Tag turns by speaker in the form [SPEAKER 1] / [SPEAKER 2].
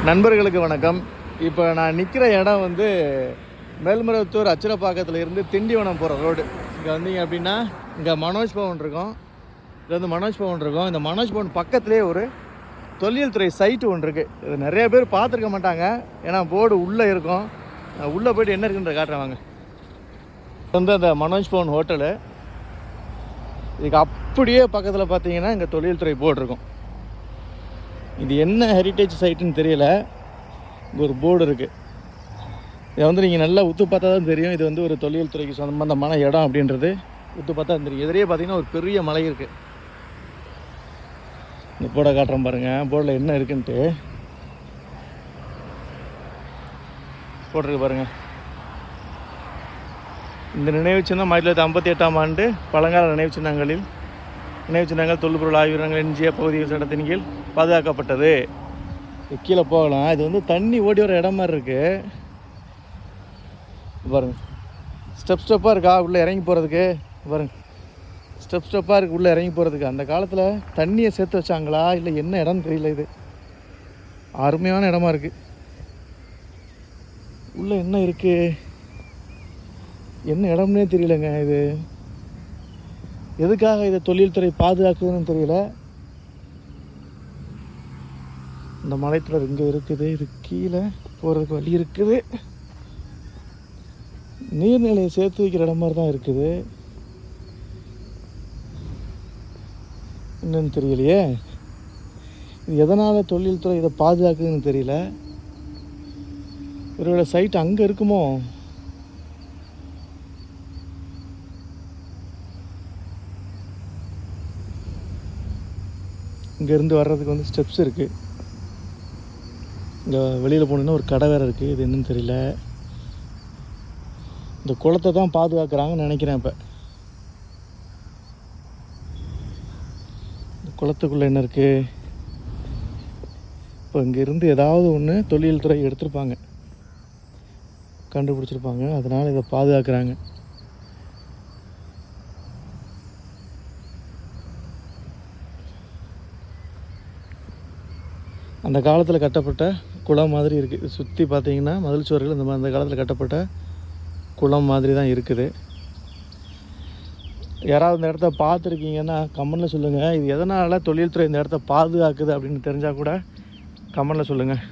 [SPEAKER 1] நண்பர்களுக்கு வணக்கம். இப்போ நான் நிற்கிற இடம் வந்து மேல்மருவத்தூர் அச்சிரப்பாக்கத்தில் இருந்து திண்டிவனம் போகிற ரோடு. இங்கே வந்தீங்க அப்படின்னா இங்கே மனோஜ் பவன் இருக்கும். இது வந்து மனோஜ் பவன் இருக்கும். இந்த மனோஜ் பவன் பக்கத்துலேயே ஒரு தொல்லியல் துறை சைட்டு ஒன்று இருக்குது. இது நிறைய பேர் பார்த்துருக்க மாட்டாங்க, ஏன்னா போர்டு உள்ளே இருக்கும். உள்ளே போய்ட்டு என்ன இருக்குன்ற காட்டுறேன் வாங்க. வந்து அந்த மனோஜ் பவன் ஹோட்டலு, இதுக்கு அப்படியே பக்கத்தில் பார்த்தீங்கன்னா இங்கே தொல்லியல் துறை போர்டு இருக்கும். இது என்ன ஹெரிட்டேஜ் சைட்டுன்னு தெரியல. இங்கே ஒரு போர்டு இருக்குது. இதை வந்து நீங்கள் நல்லா உத்து பார்த்தா தான் தெரியும். இது வந்து ஒரு தொல்லியல் துறைக்கு சம்பந்தமான இடம் அப்படின்றது உத்து பார்த்தா தெரியும். எதிரே பார்த்தீங்கன்னா ஒரு பெரிய மலை இருக்குது. இந்த போர்டை காட்டுறேன் பாருங்கள். போர்டில் என்ன இருக்குன்ட்டு போட்டிருக்கு பாருங்கள். இந்த நினைவு சின்னம் 1958ஆம் ஆண்டு பழங்கால நினைவு சின்னங்கள் தொல்பொருள் ஆய்வகங்கள் என்ஜிய பகுதிகள் சட்டத்தின் கீழ் பாதுகாக்கப்பட்டது. கீழே போகலாம். இது வந்து தண்ணி ஓடி வர இடம் மாதிரி இருக்குது பாருங்க. ஸ்டெப்பாக இருக்கா உள்ளே இறங்கி போகிறதுக்கு பாருங்க. ஸ்டெப்பாக இருக்குது உள்ளே இறங்கி போகிறதுக்கு. அந்த காலத்தில் தண்ணியை சேர்த்து வச்சாங்களா இல்லை என்ன இடம்னு தெரியல. இது அருமையான இடமா இருக்குது. உள்ளே என்ன இருக்குது, என்ன இடம்னே தெரியலங்க. இது எதுக்காக இதை தொழில்துறை பாதுகாக்குதுன்னு தெரியல. இந்த மலைத்தொடர் இங்கே இருக்குது. இது கீழே போகிறதுக்கு வழி இருக்குது. நீர்நிலையை சேர்த்து வைக்கிற இடம் மாதிரி தான் இருக்குது. என்னன்னு தெரியலையே. இது எதனால் தொழில்துறை இதை பாதுகாக்குதுன்னு தெரியல. இவரோட சைட் அங்கே இருக்குமோ? இங்கேருந்து வர்றதுக்கு வந்து ஸ்டெப்ஸ் இருக்குது. இங்கே வெளியில் போனீங்கன்னா ஒரு கடை வேறு இருக்குது. இது என்னன்னு தெரியல. இந்த குளத்தை தான் பாதுகாக்கிறாங்கன்னு நினைக்கிறேன். இப்போ இந்த குளத்துக்குள்ளே என்ன இருக்குது? இப்போ இங்கேருந்து ஏதாவது ஒன்று தொழில் துறை எடுத்திருப்பாங்க, கண்டுபிடிச்சிருப்பாங்க. அதனால் இதை பாதுகாக்கிறாங்க. அந்த காலத்தில் கட்டப்பட்ட குளம் மாதிரி இருக்குது. சுற்றி பார்த்தீங்கன்னா மதில் சுவர்கள் இந்த மாதிரி அந்த காலத்தில் கட்டப்பட்ட குளம் மாதிரி தான் இருக்குது. யாராவது இந்த இடத்த பார்த்துருக்கீங்கன்னா கமெண்டில் சொல்லுங்கள். இது எதனால் தொழில்துறை இந்த இடத்த பாதுகாக்குது அப்படின்னு தெரிஞ்சால் கூட கமெண்டில் சொல்லுங்கள்.